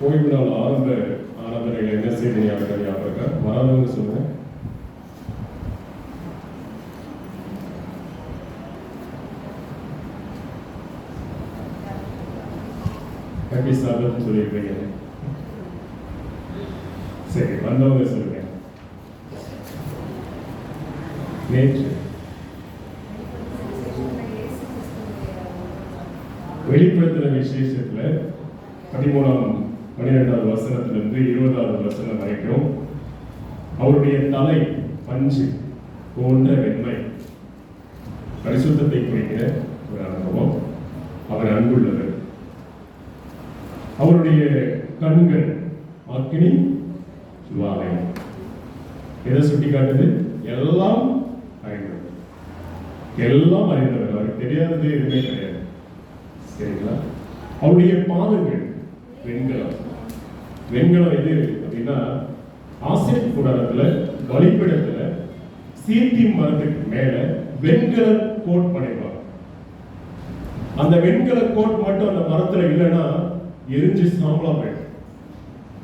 ஓய்வு நாள் ஆரம்ப ஆராதனையில் என்ன செய்தி ஞாபகம் இருக்கா? வராதவங்க சொல்லுங்க. ஹாப்பி சாபத் சொல்லியிருக்கீங்க. சரி, வந்தவங்க சொல்லுங்க. நேற்று வெளிப்படுத்தின விசேஷத்துல 13-12 வசனத்திலிருந்து 20 வசனம் வரைக்கும் அவருடைய தலை பஞ்சு போன்ற வெண்மை, பரிசுத்தத்தை குறிக்கிற ஒரு அனுபவம். அவர் அன்புள்ளவர். அவருடைய கண்கள் அக்கினி ஜுவாலை. எதை சுட்டி காட்டுது? எல்லாம் அறிந்தவர். எல்லாம் அறிந்தவர். அவருக்கு தெரியாதது எதுவுமே கிடையாது. சரிங்களா? அவருடைய பாதங்கள் வெண்கலம். வெண்கலம் எது அப்படின்னா, ஆசீர் கூடாரத்துல பலிபீடத்துல சீத்தி மரத்துக்கு மேல வெண்கல கோட் பண்ணிடுவாங்க. அந்த வெண்கல கோட் மட்டும் அந்த மரத்துல இல்லைன்னா எரிஞ்சு சாம்பலா போயிடும்.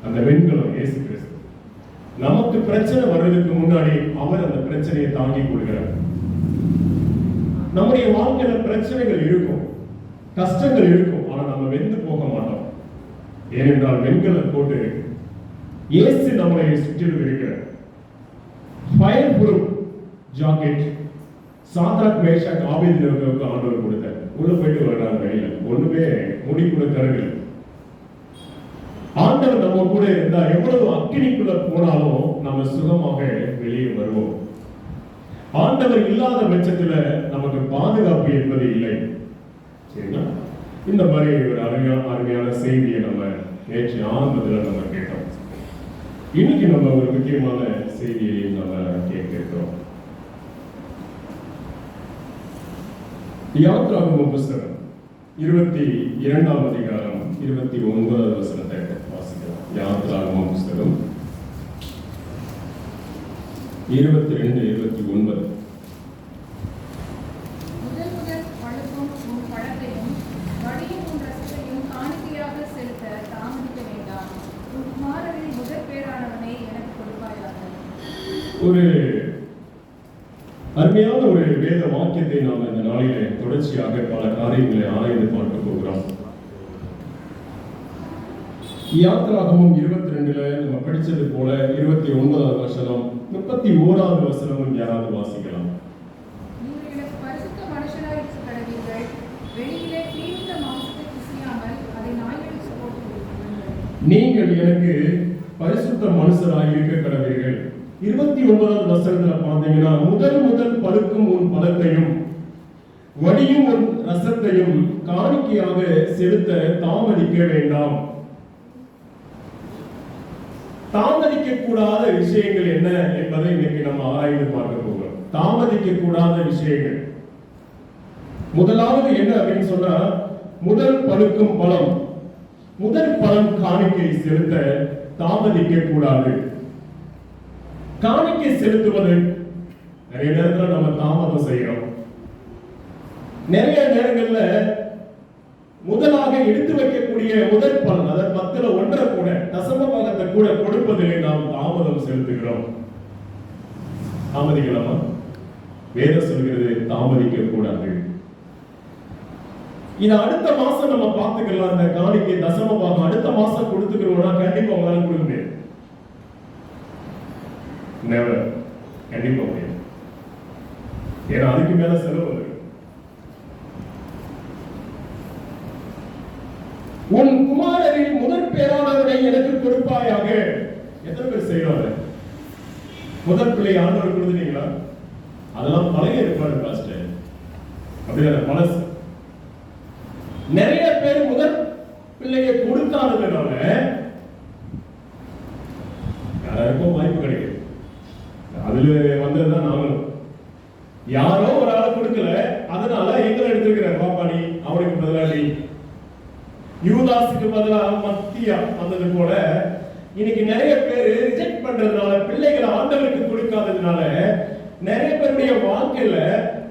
அந்த வெண்கலம் இயேசு கிறிஸ்து. நமக்கு பிரச்சனை வர்றதுக்கு முன்னாடி அவர் அந்த பிரச்சனையை தாங்கி கொள்கிறார். நம்முடைய வாழ்க்கையில பிரச்சனைகள் இருக்கும், கஷ்டங்கள் இருக்கும், ஆனா நம்ம வெந்து போக மாட்டோம். ஏனென்றால் வெண்கல கோட்டு இயேசு நம்மளை சுற்றிலும் இருக்கிறார். Fireproof jacket Shadrach Meshach ஆபேத்நேகோவுக்கு ஆண்டவர் கொடுத்தார். உள்ள போயிட்டு வர்றாங்க, வெளியில ஒண்ணுமே முடி கூட தரவில்லை. ஆண்டவர் நம்ம கூட இருந்தா எவ்வளவு அக்கினிக்குள்ள போனாலும் நம்ம சுகமாக வெளியே வருவோம். ஆண்டவர் இல்லாத பட்சத்துல நமக்கு பாதுகாப்பு என்பது இல்லை. சரிங்களா? இந்த மாதிரி ஒரு அருமையான செய்தியை நம்ம நேற்று ஆரம்பத்தில் நம்ம கேட்டோம். இன்னைக்கு நம்ம ஒரு முக்கியமான செய்தியை நம்ம கேட்க இருக்கிறோம். யாத்ராகம புஸ்தகம் 22ஆம் அதிகாரம் 29வது வசனத்தை வாசிக்கலாம். யாத்ராகம புஸ்தகம் 22-29. ஒரு அருமையான ஒரு வேத வாக்கியத்தை நாம் இந்த நாளிலே தொடர்ச்சியாக பல காரியங்களை ஆராய்ந்து பார்க்க போகிறோம். யாத்ராகமம் 22ல நம்ம படிச்சது போல 29வது வசனம் 31வது வசனமும் யாராவது வாசிக்கலாம். நீங்கள் எனக்கு பரிசுத்த மனுஷராய் இருக்க கடவீர்கள். 29வது வசனத்துல பாத்தீங்கன்னா, முதல் பழுக்கும் உன் பழத்தையும் வடியும் உன் ரசத்தையும் காணிக்கையாக செலுத்த தாமதிக்க வேண்டாம். தாமதிக்க கூடாத விஷயங்கள் என்ன என்பதை இன்னைக்கு நம்ம ஆராய்ந்து பார்க்க போகிறோம். தாமதிக்க கூடாத விஷயங்கள் முதலாவது என்ன அப்படின்னு சொன்னா, முதல் பழுக்கும் பழம், முதல் பழம் காணிக்கை செலுத்த தாமதிக்க கூடாது. காணிக்கை செலுத்துவது நிறைய நேரத்துல நம்ம தாமதம் செய்யறோம். நிறைய நேரங்கள்ல முதலாக எடுத்து வைக்கக்கூடிய முதல் பலன், அதை 10ல் 1 கூட தசம பாகத்தை கூட கொடுப்பதிலே நாம் தாமதம் செலுத்துகிறோம். தாமதிக்கலாமா? வேதம் சொல்கிறது தாமதிக்க கூடாது. இது அடுத்த மாசம் நம்ம பார்த்துக்கலாம். அந்த காணிக்கை தசம பாகம் அடுத்த மாசம் கொடுத்துக்கிறோம்னா கண்டிப்பா உங்களால கொடுக்க முடியாது. Never. கண்டிப்பா முடியாது. ஏன்னா அதுக்கு மேல செலவு வருது. உன் குமாரரின் முதல் பேரானவரை எனக்கு கொடுப்பாயாக. எத்தனை பேர் செய்யறாங்க? முதல் பிள்ளை ஆண்டவர் கொடுத்துட்டீங்களா? அதெல்லாம் பழைய ஏற்பாடு பாஸ்டர். அப்படியே பழசு. நிறைய பேர் முதல் பிள்ளையை கொடுத்தாததுனால யாருக்கும் வாய்ப்பு கிடைக்குது. அதுல வந்ததுதான் நாங்களும். யாரோ ஒரு ஆள் கொடுக்கல, அதனால எங்களை எடுத்துக்கிறார். பாப்பாடி அவருக்கு பதிலாக யூதாஸுக்கு பதிலாக மத்தியா வந்தது போல இன்னைக்கு நிறைய பேர் ரிஜெக்ட் பண்றதுனால, பிள்ளைகளை ஆண்டவருக்கு கொடுக்காததுனால நிறைய பேருடைய வாழ்க்கையில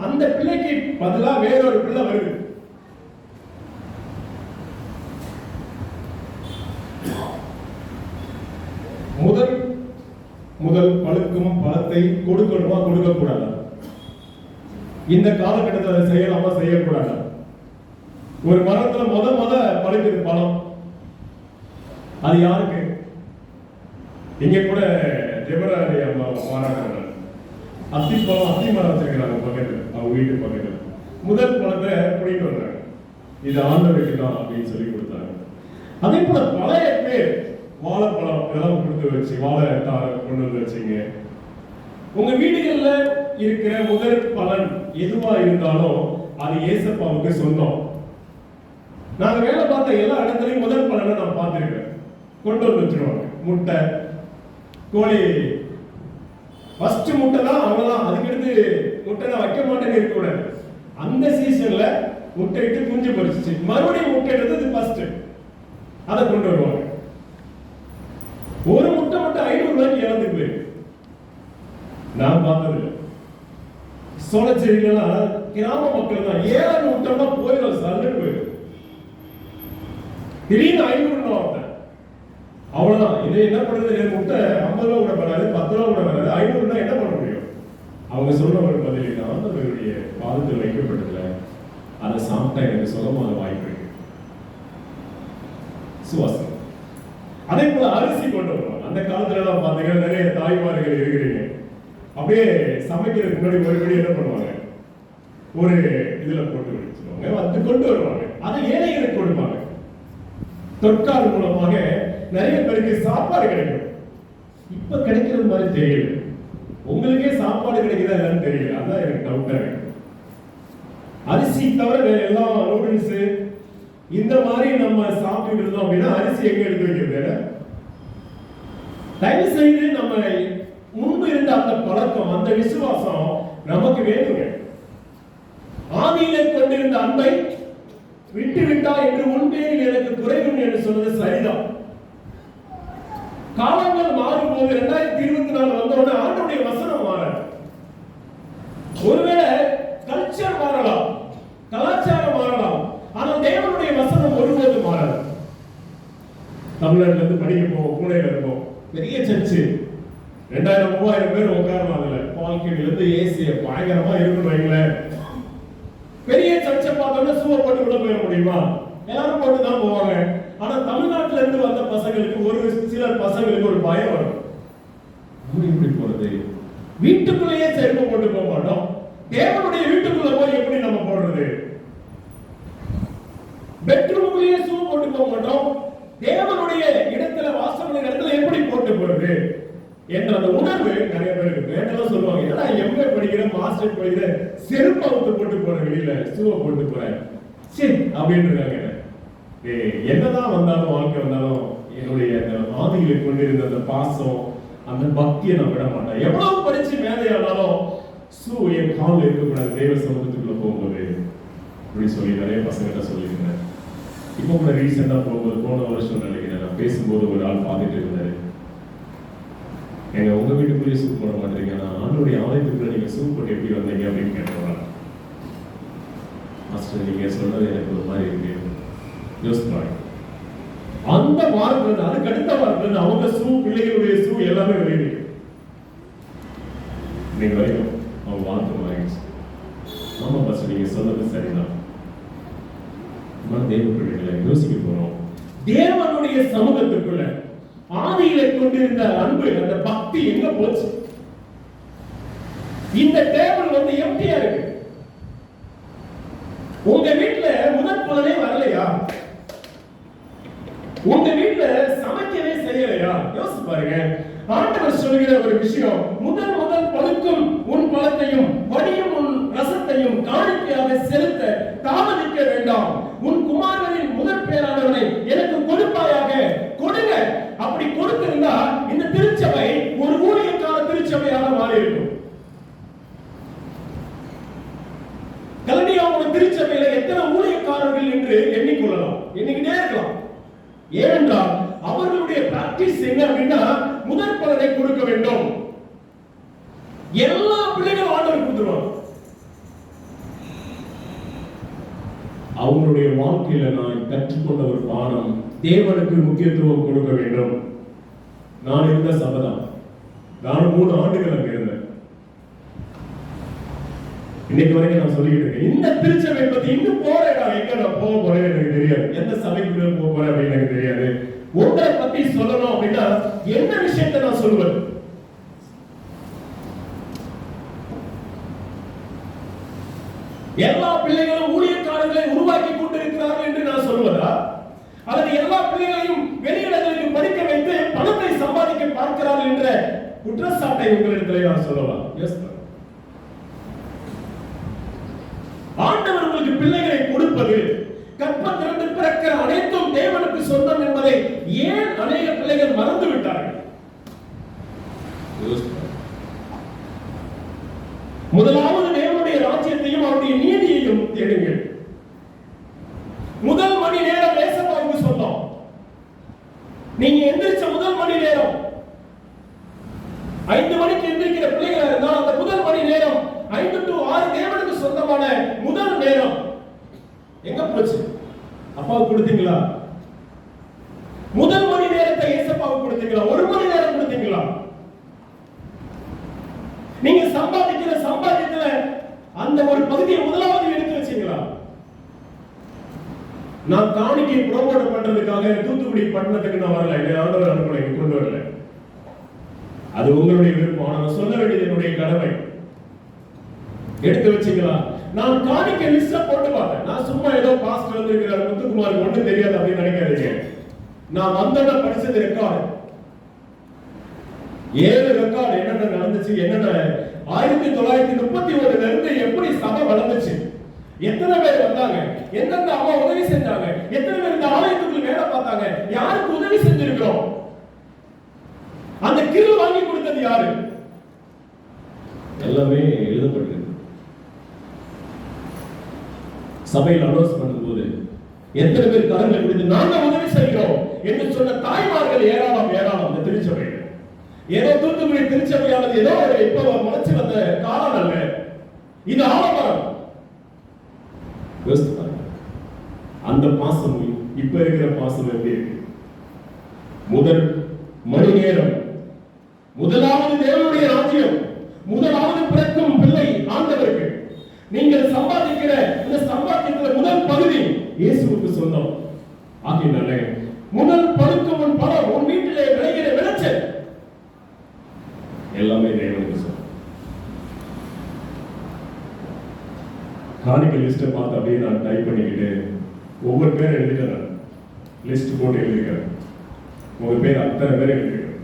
அந்த பிள்ளைக்கு பதிலா வேறொரு பிள்ளை வருது. முதல் பழுக்கும் பழத்தை கொடுக்கணுமா, கொடுக்க கூடாதா? இந்த காலகட்டத்தில் அதை செய்யலாமா, செய்யக்கூடாதா? ஒரு மரத்துல முத பழுக்குது பழம், அது யாருக்கு? இங்க கூட ஜெபராணி அம்மா பாராட்டுறாங்க, அத்தி மரம் வச்சிருக்கிறாங்க பக்கத்துல, அவங்க வீட்டு பக்கத்துல. முதல் பழத்தை பிடிட்டு வந்தாங்க, இது ஆண்டவருக்கு தான் அப்படின்னு சொல்லி கொடுத்தாங்க. அதே போல பழைய பேர் வாழைப்பழம் இதெல்லாம் கொடுத்து வச்சு, வாழை கொண்டு வந்து வச்சுங்க. உங்க வீடுகள்ல இருக்கிற முதல் பலன் எதுவா இருந்தாலும் அது ஏசப்பாவுக்கு சொந்தம். நாங்க வேலை பார்த்த எல்லா இடத்துலயும் முதல் பலனை நான் பார்த்திருக்கேன். கொண்டு வந்து வச்சிருவாங்க. முட்டை, கோழி, ஃபர்ஸ்ட் முட்டை தான் அவங்கதான். அதுக்கடுத்து முட்டை நான் வைக்க மாட்டேன்னு இருக்கக்கூடாது. அந்த சீசன்ல முட்டை இட்டு குஞ்சு பறிச்சு மறுபடியும் முட்டை எடுத்தது ஃபர்ஸ்ட், அதை கொண்டு வருவாங்க. ஒரு முட்டை மட்டும் 500 ரூபாய்க்கு இறந்து போயிருக்கு. நான் பார்த்ததில்லை. சோழச்சேரியிலாம் கிராம மக்கள் தான் 7 முட்டைனா போயிடும், சல்லுன்னு போயிடும். திடீர்னு 500 ரூபாய் அவ்வளவுதான். இதை என்ன பண்றது? முட்டை 50 ரூபா கூட வராது, 10 ரூபா கூட வராது, 500 என்ன பண்ண முடியும்? அவங்க சொல்ற ஒரு பதில் தான், ஆண்டவருடைய பாதத்தில் வைக்கப்பட்டதுல அதை சாப்பிட்டா எனக்கு சுகமான வாய்ப்பு இருக்கு. சுவாசம். அதே போல அரிசி கொண்டு வருவாங்க. அந்த காலத்துல எல்லாம் பாத்தீங்கன்னா நிறைய தாய்மார்கள் இருக்கிறீங்க, அப்படியே சமைக்கிறதுக்கு முன்னாடி மறுபடியும் என்ன பண்ணுவாங்க, ஒரு இதுல போட்டு வச்சுருவாங்க, அது கொண்டு வருவாங்க. அதை ஏழைகளுக்கு கொடுப்பாங்க. தொற்கால் மூலமாக நிறைய பேருக்கு சாப்பாடு கிடைக்கும். இப்ப கிடைக்கிறது மாதிரி தெரியல. உங்களுக்கே சாப்பாடு கிடைக்குதா என்னன்னு தெரியல. அதான் எனக்கு டவுட்டா இருக்கு. அரிசி தவிர வேற எல்லாம் நூடுல்ஸ் இந்த மாதிரி நம்ம சாப்பிட்டு இருந்தோம் அப்படின்னா அரிசி எங்க எடுத்து வைக்கிறது? தயவு செய்து நம்ம முன்பு இருந்த அந்த பழக்கம், அந்த விசுவாசம் நமக்கு வேணுங்க. ஆதியிலே கொண்டிருந்த அன்பை விட்டு விட்டா என்று உண்மையில் எனக்கு குறைவு என்று சொன்னது சரிதான். காலங்கள் மாறும்போது 2024 வந்தோடனே ஆண்டவருடைய வசனம் மாறாது. ஒருவேளை கல்ச்சர் மாறலாம், கலாச்சாரம் மாறலாம், ஆனால் தேவனுடைய வசனம் ஒருபோது மாறாது. தமிழ்நாட்டில இருந்து படிக்க போவோம், பூனேல இருப்போம், பெரிய சர்ச்சு, 2000-3000 பேர் உட்காரலாம். அதுல பால்கனில இருந்து ஏசி பயங்கரமா இருக்குன்னு வைங்களேன். பெரிய சர்ச்சை பார்த்தோம்னா சூவை போட்டு உள்ள போயிட முடியுமா? எல்லாரும் போட்டு தான் போவாங்க. ஆனா தமிழ்நாட்டில இருந்து வந்த பசங்களுக்கு, ஒரு சில பசங்களுக்கு ஒரு பயம் வரும். இப்படி போறது, வீட்டுக்குள்ளேயே செருப்பு போட்டு போக மாட்டோம், தேவனுடைய வீட்டுக்குள்ள போய் எப்படி நம்ம போடுறது? பெட்ரூம்லயே ஷூ போட்டு போக மாட்டோம், தேவனுடைய இடத்துல, வாசலுடைய இடத்துல எப்படி போட்டு போறது என்ற அந்த உணர்வு நிறைய பேருக்கு. வேண்டாம் சொல்லுவாங்க, ஏன்னா எம்ஏ படிக்கிற, மாஸ்டர் படிக்கிற, செருப்பை போட்டு போற, வெளியில ஷூவை போட்டு போறேன் சரி அப்படின்னு இருக்காங்க. என்னதான் வந்தாலும், வாழ்க்கை வந்தாலும், என்னுடைய ஆதியில கொண்டிருந்த அந்த பாசம், அந்த பக்தியை நான் விட மாட்டேன். எவ்வளவு படிச்சு மேதையானாலும் ஷூ என் காலில் இருக்கக்கூடாது தெய்வ சமூகத்துக்குள்ள போகும்போது அப்படின்னு சொல்லி நிறைய பசங்கிட்ட சொல்லியிருந்தேன். இப்போ கூட ரீசெண்டா போகும்போது, போன வருஷம் நினைக்கிறேன், நான் பேசும்போது ஒரு ஆள் பார்த்துட்டு இருந்தாரு, எங்க உங்க வீட்டுக்குள்ளேயே சூப் போட மாட்டீங்க, நான் ஆண்டோடைய ஆலயத்துக்குள்ள நீங்க சூப் போட்டு எப்படி வந்தீங்க அப்படின்னு கேட்டவங்க. மாஸ்டர் நீங்க சொன்னது எனக்கு ஒரு மாதிரி இருக்கு, யோசிப்பாங்க. அந்த வாரத்துல, அதுக்கு அடுத்த வாரத்துல அவங்க ஷூ, பிள்ளைகளுடைய ஷூ எல்லாமே வெளியே நீங்க வரைக்கும் அவங்க வாழ்க்கை மாறிடுச்சு. ஆமா பாஸ்டர் நீங்க சொன்னது சரிதான். தேவ பிள்ளைகளை யோசிக்க போறோம். தேவனுடைய சமூகத்துக்குள்ள ஆதியிலே கொண்டிருந்த அன்பு, அந்த பக்தி எங்க போச்சு? இந்த டேபிள் வந்து எம்டியா இருக்கு. உங்க வீட்டுல முதல் பலனே வரலையா? உங்க வீட்டுல சமைக்கவே செய்யலையா? யோசிச்சு பாருங்க. ஆண்டவர் சொல்கிற ஒரு விஷயம், முதல் பழுக்கும் உன் பழத்தையும் வடியும் உன் ரசத்தையும் காணிக்கையாக செலுத்த தாமதிக்க வேண்டாம். உன் குமாரனின் முதற் பேரானவனை எனக்கு கொடுப்பாயாக. கொடுங்க. அப்படி கொடுத்திருந்தா இந்த திருச்சபை ஒரு ஊழியக்கான திருச்சபையாக மாறி இருக்கும். கலனியாவோட திருச்சபையில எத்தனை ஊழியக்காரர்கள் என்று எண்ணிக்கொள்ளலாம், எண்ணிக்கிட்டே இருக்கலாம். ஏனென்றால் அவர்களுடைய பிராக்டிஸ் என்ன அப்படின்னா, முதற் பலனை கொடுக்க வேண்டும். எல்லா பிள்ளைகளும் ஆண்டவர் கொடுத்துருவாங்க. அவங்களுடைய வாழ்க்கையில நான் கற்றுக்கொண்ட ஒரு பாடம், தேவனுக்கு முக்கியத்துவம் கொடுக்க வேண்டும். நான் இருந்த சபதம், நானும் 3 ஆண்டுகள் அங்க இருந்தேன். இன்னைக்கு வரைக்கும் நான் சொல்லிக்கிட்டு இருக்கேன். இந்த திருச்சபை பத்தி இன்னும் போறேன். நான் எங்க நான் போக போறேன் எனக்கு தெரியாது. எந்த சபைக்குள்ள போக போறேன் அப்படின்னு எனக்கு தெரியாது. உங்களை பத்தி சொல்லணும் அப்படின்னா என்ன விஷயத்தை நான் சொல்லுவேன்? எல்லா பிள்ளைகளும் ஊழியக்காரர்களை உருவாக்கி கொண்டிருக்கிறார்கள் என்று நான் சொல்வதா, அல்லது எல்லா பிள்ளைகளையும் வெளியிடங்களுக்கு படிக்க வைத்து பணத்தை சம்பாதிக்க பார்க்கிறார்கள் என்ற குற்றச்சாட்டை உங்களிடத்தில் நான் சொல்லலாம்? எஸ், ஆண்டவர் உங்களுக்கு பிள்ளைகளை கொடுப்பது, கற்பத்திலிருந்து பிறக்கிற அனைத்தும் தேவனுக்கு சொந்தம் என்பதை ஏன் அநேக பிள்ளைகள் மறந்து விட்டார்கள்? முதலாவது தேவனுடைய ராஜ்யத்தையும் அவருடைய நீதியையும் தேடுங்கள். முதல் மணி நேரம் ஏசப்பாவுக்கு சொந்தம். நீங்க எந்திரிச்ச முதல் மணி நேரம் 5 மணிக்கு எந்திரிக்கிற பிள்ளைகளா இருந்தால் அந்த முதல் மணி நேரம் 5 to 6 தேவனுக்கு சொந்தமான முதல் நேரம் எங்க போச்சு? அப்பாவுக்கு கொடுத்தீங்களா? முதல் மணி நேரத்தை ஏசப்பாவுக்கு கொடுத்தீங்களா? 1 மணி நேரம் கொடுத்தீங்களா? நீங்க சம்பாதிக்கிற சம்பாதித்துல அந்த ஒரு பகுதியை முதலாவது எடுத்து வச்சீங்களா? நான் காணிக்கை ப்ரோமோட் பண்றதுக்காக தூத்துக்குடி பட்டணத்துக்கு நான் வரல. என்ன ஆண்டவர் அனுப்பலை, கொண்டு வரல. அது உங்களுடைய விருப்பம். நான் சொல்ல வேண்டியது என்னுடைய கடமை. எடுத்து வச்சீங்களா? நான் காணிக்கை லிஸ்ட போட்டு பார்த்தேன். நான் சும்மா ஏதோ பாஸ்டர் வந்திருக்கிறார், முத்துக்குமார் ஒன்றும் தெரியாது அப்படின்னு நினைக்காதீங்க. நான் வந்தோட படிச்சது ரெக்கார்டு. 7 ரெக்கார்டு என்னென்ன நடந்துச்சு, என்னென்ன 1931 இருந்து எப்படி சபை வளர்ந்துச்சு, எத்தனை பேர் வந்தாங்க, எந்தெந்த அம்மா உதவி செஞ்சாங்க, எத்தனை பேர் இந்த ஆலயத்துக்குள்ள வேலை பார்த்தாங்க, யாருக்கு உதவி செஞ்சிருக்கிறோம், அந்த கிரு வாங்கி கொடுத்தது யாரு, எல்லாமே எழுதப்பட்டிருக்கு. சபையில் அனௌன்ஸ் பண்ணும்போது எத்தனை பேர் கரங்களை பிடித்து நாங்க உதவி செய்கிறோம் என்று சொன்ன தாய்மார்கள் ஏராளம் ஏராளம். இந்த திருச்சபை ஏதோ தூத்துக்குடி திருச்சபையானது ஏதோ இப்ப முளைச்சு வந்த காலம் அல்ல. இது ஆலமரம். அந்த பாசம் இப்ப இருக்கிற பாசம் எப்படி இருக்கு? முதல் மணி நேரம், முதலாவது தேவனுடைய ராஜ்யம், முதலாவது பிறக்கும் பிள்ளை ஆண்டவருக்கு. நீங்கள் சம்பாதிக்கிற இந்த சம்பாத்தியத்துல முதல் பகுதி இயேசுவுக்கு சொந்தம் ஆகினாலே முதல் படுக்கும் உன் பணம், உன் வீட்டிலே விளைகிற விளைச்சல் எல்லாமே தேவனுக்கு சொந்தம். காணிக்கை லிஸ்ட்டை பார்த்து அப்படியே நான் டைப் பண்ணிக்கிட்டு ஒவ்வொரு பேர் எழுதிட்டேன். லிஸ்ட் போட்டு எழுதிக்கிறேன். உங்க பேர் அத்தனை பேர் எழுதிக்கிறேன்.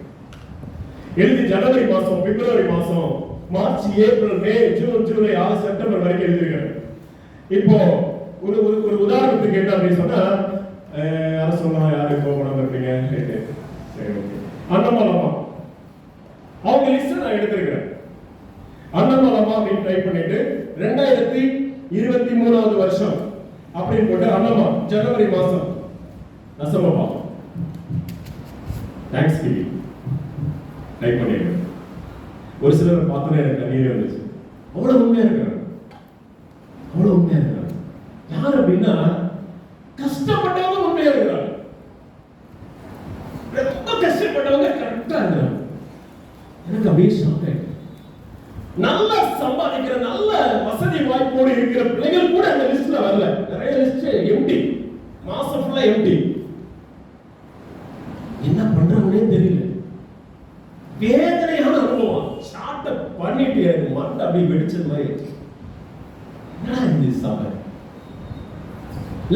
எழுதி ஜனவரி மாசம், பிப்ரவரி மாசம், மார்ச், ஏப்ரல், மே, ஜூன், ஜூலை, ஆகஸ்ட், செப்டம்பர் வரைக்கும் எழுதிருக்கேன். இப்போ ஒரு ஒரு உதாரணத்துக்கு என்ன அப்படின்னு சொன்னா, யாரும் சொல்லலாம், யாரும் கோபம் இருப்பீங்க, சரி ஓகே, அண்ணமாலமா அவங்க லிஸ்ட் நான் எடுத்திருக்கிறேன். அண்ணமாலமா அப்படின்னு டைப் பண்ணிட்டு 2023வது வருஷம் அப்படின்னு போட்டு அண்ணமா ஜனவரி மாசம் நசமபா தேங்க்ஸ் கிவிங் டைப் பண்ணிருக்கேன். ஒரு சிலர் பார்த்தோன்னே எனக்கு கண்ணீரே வந்துச்சு. அவ்வளவு உண்மையா இருக்கிறாங்க, அவ்வளவு உண்மையா இருக்கிறாங்க. யார் அப்படின்னா கஷ்டப்பட்டவங்க உண்மையா இருக்கிறாங்க. ரொம்ப கஷ்டப்பட்டவங்க கரெக்டா இருக்கிறாங்க. எனக்கு அப்படியே ஷாக் ஆயிடுச்சு. நல்ல சம்பாதிக்கிற நல்ல வசதி வாய்ப்போடு இருக்கிற பிள்ளைகள் கூட அந்த லிஸ்ட்ல வரல. நிறைய லிஸ்ட் எம்டி, மாசம் ஃபுல்லா எம்டி. என்ன பண்றாங்கன்னே தெரியல. வேதனையான அனுபவம். ஷார்ட் பண்ணிட்டு மண்ட அப்படி வெடிச்சது மாதிரி. என்னடா இந்த சபை?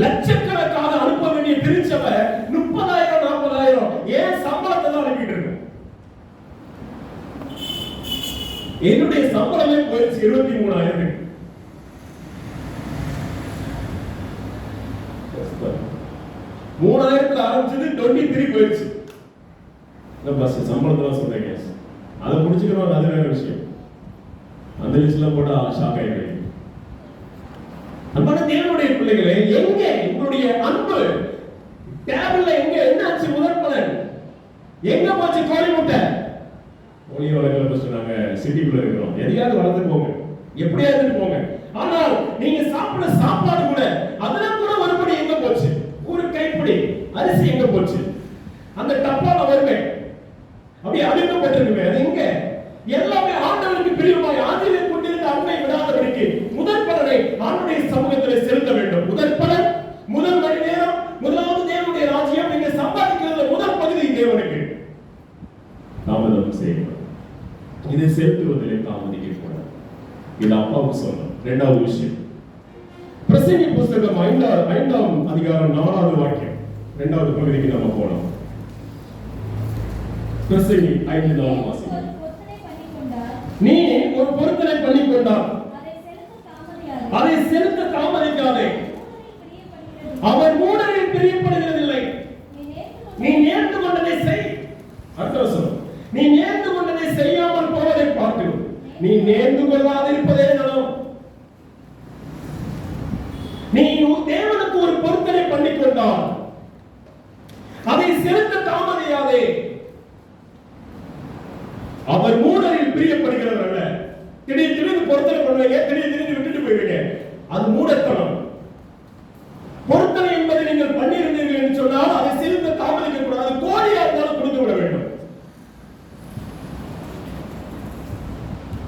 லட்சக்கணக்காக அனுப்ப வேண்டிய திருச்சபை 30,000 40,000 ஏன் சம்பளத்தை தான் அனுப்பிட்டு இருக்கு? என்னுடைய சம்பளமே போயிடுச்சு 23,000. 3,000 ஆரம்பிச்சது 23 போயிடுச்சு. பஸ் சம்பளத்துல சொல்றேன். அதை முடிச்சுக்கிறோம், அது வேற விஷயம். அந்த லிஸ்ட்ல போட்டா ஷாக் ஆயிடுறேன். அன்பான தேவனுடைய பிள்ளைகளே, எங்க உங்களுடைய அன்பு டேபிள்ல எங்க என்னாச்சு? முதல் பலன் எங்க போச்சு? கோழி முட்டை. கோழி வளர்க்கல சொன்னாங்க, சிட்டிக்குள்ள இருக்கிறோம், எதையாவது வளர்த்து போங்க, எப்படியாவது போங்க. ஆனால் நீங்க சாப்பிட சாப்பாடு கூட அதுல கூட ஒருபடி எங்க போச்சு? ஒரு கைப்பிடி அரிசி எங்க போச்சு? அந்த டப்பால வருமே அப்படியே அடுக்கப்பட்டிருக்குமே, அது எங்க? இரண்டாவது விஷயம். பிரசங்கி புஸ்தகம் 5ஆம் அதிகாரம் 4வது வாக்கியம், இரண்டாவது பகுதிக்கு நம்ம போனோம். பிரசங்கி 5:4 வாசிங்க. நீ ஒரு பொருத்தனை பண்ணிக்கொண்டால் அதை செலுத்த தாமதிக்காதே. அவர் மூடரில் பிரியப்படுகிறதில்லை. நீ நேர்ந்து கொண்டதை செய். அடுத்த நீ நேர்ந்து கொண்டதை செய்யாமல் போவதை பார்க்கிறோம். நீ நேர்ந்து கொள்ளாதிருப்பதே நலம். நீ தேவனுக்கு ஒரு பொருத்தனை பண்ணிக்கொண்டால் அதை செலுத்த தாமதியாதே. அவர் மூடரில் பிரியப்படுகிறவர் அல்ல. திடீர்னு பொருத்தனை பண்ணுவீங்க, திடீர்னு விட்டுட்டு போய்வீங்க, அது மூடத்தனம். பொருத்தனை என்பதை நீங்கள் பண்ணியிருந்தீர்கள் என்று சொன்னால் அதை செலுத்த தாமதிக்க கூடாது. கோடியா இருந்தாலும் கொடுத்து விட வேண்டும்.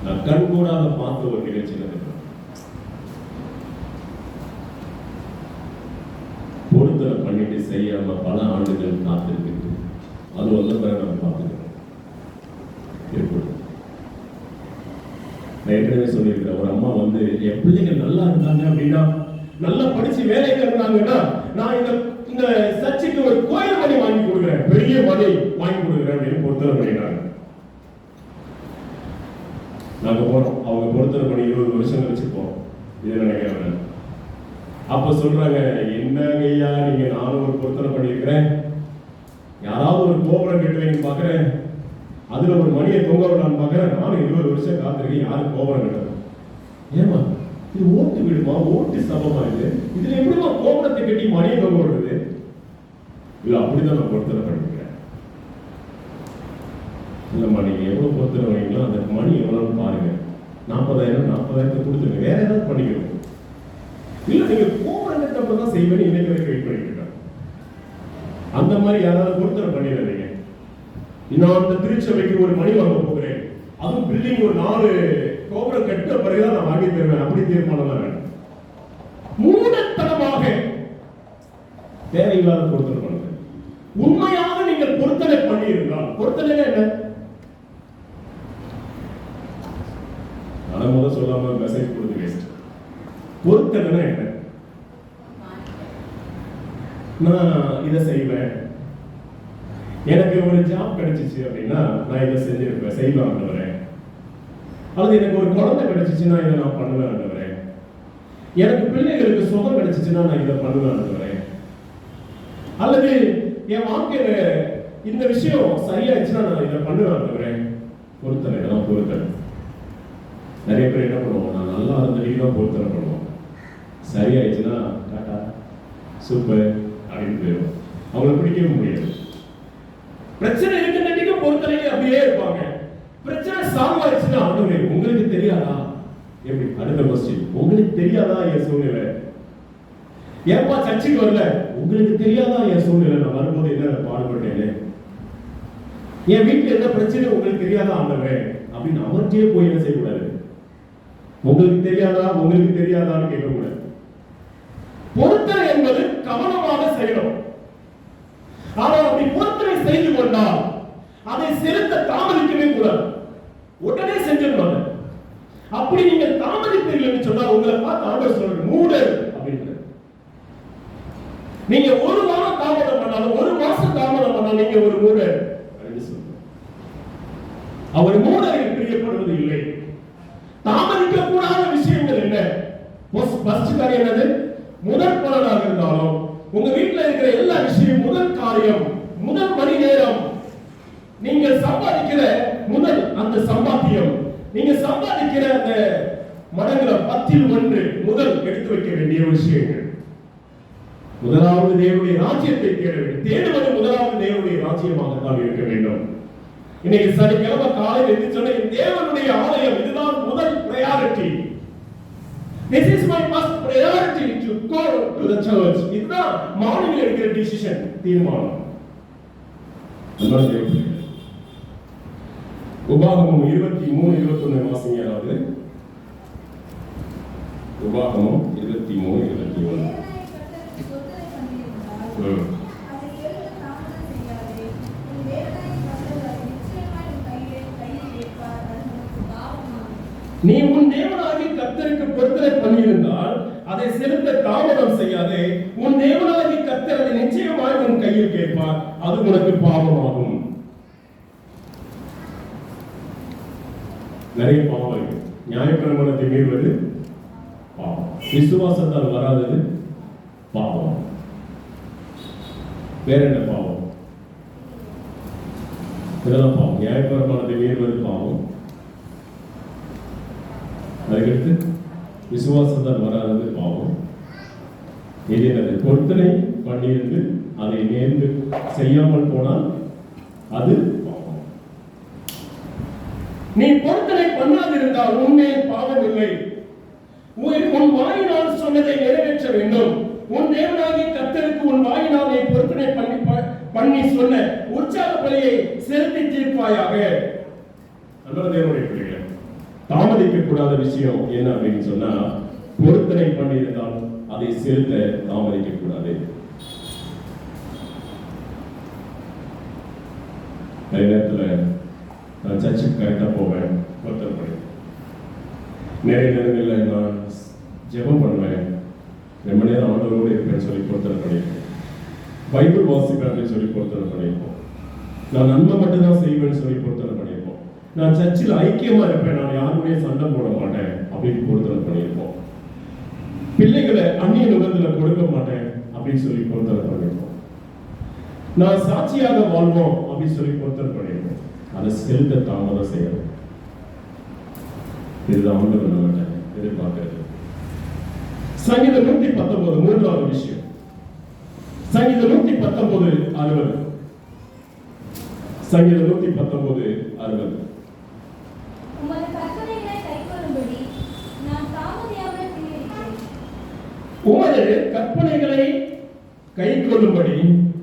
நான் கண்கூடாக பார்த்த ஒரு நிகழ்ச்சி பொருத்தனை பண்ணிட்டு செய்யாம பல ஆண்டுகள் காத்திருக்கு. அது வந்த பிறகு நம்ம பார்த்துக்கிறோம். நான் ஏற்கனவே சொல்லியிருக்கிறேன், ஒரு அம்மா வந்து என் பிள்ளைங்க நல்லா இருந்தாங்க அப்படின்னா, நல்லா படிச்சு வேலைக்கு இருந்தாங்கன்னா, நான் இந்த சர்ச்சுக்கு ஒரு கோயில் மணி வாங்கி கொடுக்குறேன், பெரிய மணி வாங்கி கொடுக்குறேன் அப்படின்னு பொருத்தனை பண்ணினாங்க. நாங்க போறோம், அவங்க பொருத்தனை பண்ணி 20 வருஷம் கழிச்சு போறோம். இது நினைக்கிறேன். அப்ப சொல்றாங்க, என்னங்க ஐயா நீங்க, நானும் ஒரு பொருத்தனை பண்ணியிருக்கிறேன், யாராவது ஒரு கோபுரம் கட்டுவீங்கன்னு பாக்குறேன், அதுல ஒரு மணியை தொங்க விடலான்னு பாக்குறேன், நானும் 20 வருஷம் காத்திருக்கேன், யாரும் கோபுரம் கட்டணும். ஏமா இது ஓட்டு விடுமா, ஓட்டு சமமா, இதுல எப்படிமா கோபுரத்தை கட்டி மணியை தொங்க விடுறது? இல்ல அப்படிதான் நான் பொருத்தனை பண்ணிக்கிறேன். இல்லம்மா நீங்க எவ்வளவு பொருத்தனை பண்ணீங்களோ அந்த மணி எவ்வளவுன்னு பாருங்க, 40,000 கொடுத்துருங்க, வேற ஏதாவது பண்ணிக்கணும். இல்ல நீங்க கோபுரம் கட்டப்பதான் செய்வேன்னு இன்னைக்கு வரைக்கும் வெயிட் பண்ணிட்டு இருக்காங்க. அந்த மாதிரி யாராவது பொருத்தனை பண்ணிடுறீங்க. நான் அந்த திருச்சபைக்கு ஒரு மணி வாங்க போகிறேன், அதுவும் பில்டிங் ஒரு 4 கோபுரம் கட்ட பிறகுதான் நான் வாங்கி தருவேன், அப்படி தீர்மானம் தான் வேணும். மூடத்தனமாக தேவையில்லாத பொருத்தனை பண்ணுங்க. உண்மையாக நீங்கள் பொருத்தனை பண்ணி இருந்தால், பொருத்தனை என்ன? நான் முதல் சொல்லாம மெசேஜ் கொடுத்து வேஸ்ட். பொருத்தனை என்ன? நான் இதை செய்வேன், எனக்கு ஒரு ஜாப் கிடைச்சிச்சு அப்படின்னா நான் இதை செஞ்சிருப்பேன், செய்வேன் ஆண்டவரே. அல்லது எனக்கு ஒரு குழந்தை கிடைச்சிச்சுன்னா இதை நான் பண்ணுவேன் ஆண்டவரே. எனக்கு பிள்ளைகளுக்கு சுகம் கிடைச்சிச்சுன்னா நான் இதை பண்ணுவேன் ஆண்டவரே. அல்லது என் வாழ்க்கையில இந்த விஷயம் சரியாச்சுன்னா நான் இதை பண்ணுவேன் ஆண்டவரே. பொருத்தனை, இதெல்லாம் பொருத்தனை. நிறைய பேர் என்ன பண்ணுவோம், நான் நல்லா இருந்ததுக்கு தான் பொருத்தனை பண்ணுவோம், சரியாயிடுச்சுன்னா டாடா சூப்பர் அப்படின்னு போயிடும். அவங்களை பிடிக்கவே முடியாது. பிரச்சனை இருக்கிற பொறுத்தவரைக்கும் அப்படியே இருப்பாங்க. பிரச்சனை சால்வ் ஆயிடுச்சுன்னா ஆண்டவரே உங்களுக்கு தெரியாதா? எப்படி? அடுத்த கொஸ்டின், உங்களுக்கு தெரியாதா என் சூழ்நிலை? ஏன்பா சர்ச்சுக்கு வரல? உங்களுக்கு தெரியாதா என் சூழ்நிலை? நான் வரும்போது என்ன பாடுபட்டேன்னு, என் வீட்டுல என்ன பிரச்சனை உங்களுக்கு தெரியாதா ஆண்டவரே அப்படின்னு அவர்கிட்டயே போய் என்ன செய்யக்கூடாது. உங்களுக்கு தெரியாதா, உங்களுக்கு தெரியாதான்னு கேட்கக்கூடாது. பொறுத்தனை என்பது கவனமாக செய்யணும். ஆனால் அப்படி பொறுத்தனை செய்து கொண்டால் அதை செலுத்த தாமதிக்கவே கூடாது, உடனே செஞ்சிடணும். அப்படி நீங்க தாமதிப்பீர்கள் என்று சொன்னால் உங்களை பார்த்து ஆண்டவர் சொல்றாரு மூடர் அப்படின்னு. நீங்க ஒரு வாரம் தாமதம் பண்ணாலும், ஒரு மாசம் தாமதம் பண்ணாலும் நீங்க ஒரு மூடர் அப்படின்னு சொல்றாரு. அவர் மூடரில் பிரியப்படுவது இல்லை. தாமதிக்க கூடாத விஷயங்கள் என்ன? ஃபர்ஸ்ட் காரியம் என்னது? முதல் பலனாக இருந்தாலும் உங்க வீட்டில் இருக்கிற எல்லா விஷயம், முதல் காரியம், முதல் மணி நேரம், நீங்கள் சம்பாதிக்கிற முதல் அந்த சம்பாத்தியம், நீங்க சம்பாதிக்கிற அந்த மடங்குல 10 முதல் எடுத்து வைக்க வேண்டிய விஷயங்கள். முதலாவது தேவனுடைய ராஜ்யத்தை தேட வேண்டும். தேடுவது முதலாவது தேவனுடைய ராஜ்யமாகத்தான் இருக்க வேண்டும். இன்னைக்கு சனிக்கிழமை காலையில் எந்திரிச்சு சொன்ன தேவனுடைய ஆலயம் இதுதான் முதல் priority. This is my first priority to go to the church. இதுதான் மார்னிங் எடுக்கிற டிசிஷன், தீர்மானம். உபாகமம் 23:21 வாசிங்க யாராவது. உபாகமம் 23:21. நீ உன் தேவனாகிய கர்த்தருக்கு பொறுத்தனை பொருத்தனை பண்ணியிருந்தால் அதை செலுத்த தாமதம் செய்யாதே. உன் தேவனாகிய கர்த்தர் அதை நிச்சயமாய் உன் கையில் கேட்பார். அது உனக்கு பாவமாகும். நிறைய பாவம் இருக்கு. நியாயப்பிரமாணத்தை மீறுவது பாவம். விசுவாசத்தால் வராதது பாவம். வேற என்ன பாவம்? இதெல்லாம் பாவம். நியாயப்பிரமாணத்தை மீறுவது பாவம். அதுக்கடுத்து விசுவாசத்தால் வராதது பாவம். இது என்னது? பொருத்தனை பண்ணியிருந்து அதை நேர்ந்து செய்யாமல் போனால் அது பாவம். நீ பொருத்தனை பண்ணாதிருந்தால் உன்மேல் பாவம் இல்லை. உன் வாயினால் சொன்னதை நிறைவேற்ற வேண்டும். உன் தேவனாகிய கர்த்தருக்கு உன் வாயினாலே பொருத்தனை பண்ணி சொன்ன உற்சாக பலியை செலுத்தி தீர்ப்பாயாக. அன்பான தேவனுடைய பிள்ளைகளே, தாமதிக்க கூடாத விஷயம் என்ன அப்படின்னு சொன்னா, பொருத்தனை பண்ணியிருந்தால் அதை செலுத்த தாமதிக்க கூடாது. நிறைய நேரத்துல நான் சர்ச்சுக்கு கரெக்டா போவேன், பொருத்தனை பண்ணி. நிறைய நேரங்களில் நான் ஜெபம் பண்ணுவேன், ரொம்ப நேரம் ஆண்டவரோடு இருப்பேன்னு சொல்லி பொருத்தனை பண்ணியிருக்கேன். பைபிள் வாசிப்பேன் அப்படின்னு சொல்லி பொருத்தனை பண்ணியிருப்போம். நான் நன்மை மட்டும்தான் செய்வேன்னு சொல்லி பொருத்தனை பண்ணியிருப்போம். நான் சர்ச்சில் ஐக்கியமா இருப்பேன், நான் யாருடைய சண்டை போட மாட்டேன் அப்படின்னு பொருத்தனை பண்ணியிருப்போம். பிள்ளைகளை அந்நிய நுகத்துல கொடுக்க மாட்டேன் அப்படின்னு சொல்லி பொருத்தனை பண்ணியிருப்போம். நான் சாட்சியாக வாழ்வோம் அப்படின்னு சொல்லி பொருத்தனை பண்ணியிருப்போம். அதை செலுத்த தாமதம் செய்யணும். இதுதான் ஆண்டவர் நம்மகிட்ட எதிர்பார்க்கிறது. சங்கீதம் 119 மூன்றாவது விஷயம். சங்கீதம் 119:60. சங்கீதம் 119:60. உமது கற்பனைகளை கைக்கொள்ளும்படி நான் தாமதியாமல் தீவிரிப்பேன். உமது கற்பனைகளை கைக்கொள்ளும்படி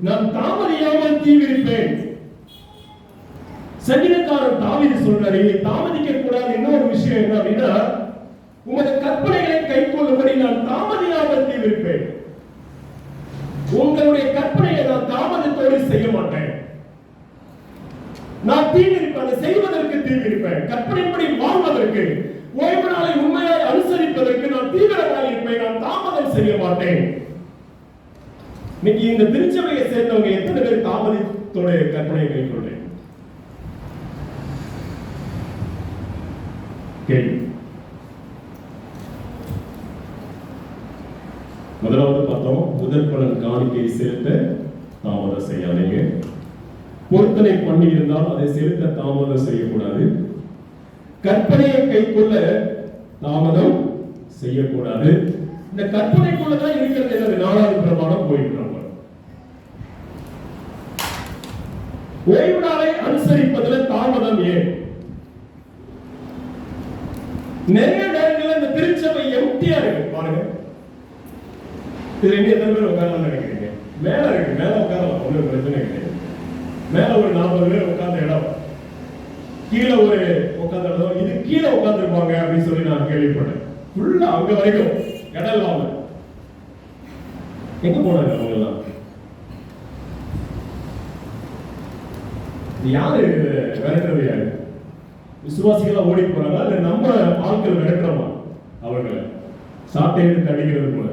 நான் தாமதியாமல் தீவிரிப்பேன். சங்கீதக்காரன் தாவீது சொல்றாரு, தாமதிக்க கூடாது. இன்னொரு விஷயம் என்ன அப்படின்னா, உமது கற்பனைகளை கைக்கொள்ளும்படி நான் தாமதியாமல் தீவிரிப்பேன். உங்களுடைய கற்பனையை நான் தாமதத்தோடு செய்ய மாட்டேன். நான் தீவிரிப்பேன், அதை செய்வதற்கு தீவிரிப்பேன். கற்பனைப்படி வாழ்வதற்கு, ஓய்வு நாளை உண்மையாய் அனுசரிப்பதற்கு நான் தீவிரமாக இருப்பேன். நான் தாமதம் செய்ய மாட்டேன். இன்னைக்கு இந்த திருச்சபையை சேர்ந்தவங்க எத்தனை பேர் தாமதத்தோட கற்பனையை கைக்கொள்றேன்? கேள்வி. முதலாவது பார்த்தோம், முதல் பலன் காணிக்கை செலுத்த தாமதம் செய்யாதீங்க. பொருத்தனை பண்ணி இருந்தால் அதை செலுத்த தாமதம் செய்யக்கூடாது. கற்பனையை கைக்கொள்ள தாமதம் செய்யக்கூடாது. இந்த கற்பனைக்குள்ளதான் இருக்கிறது என்னது? 4வது பிரமாணம் போயிட்டு ஓய்வு நாளை அனுசரிப்பதில் தாமதம் ஏன்? நிறைய நேரங்களில் இந்த திருச்சபை எம்டியா இருக்கு. பாருங்க, இதுல இங்க எத்தனை பேர் உட்காரலாம் நினைக்கிறீங்க? மேல இருக்கு, மேல உட்காரலாம், ஒன்றும் பிரச்சனை கிடையாது. மேல ஒரு 40 பேர் உட்கார்ந்த இடம், கீழே ஒரு உட்கார்ந்த இடம், இது கீழே உட்கார்ந்துருப்பாங்க அப்படின்னு சொல்லி நான் கேள்விப்பட்டேன். ஃபுல்லா அங்க வரைக்கும் இடம் இல்லாம எங்க போனாங்க அவங்க எல்லாம்? யாரு விரட்டுறது? யாரு? விசுவாசிகளா ஓடி போறாங்க, இல்ல நம்ம ஆட்கள் விரட்டுறோமா அவர்களை? சாட்டை எடுத்து அடிக்கிறது போல.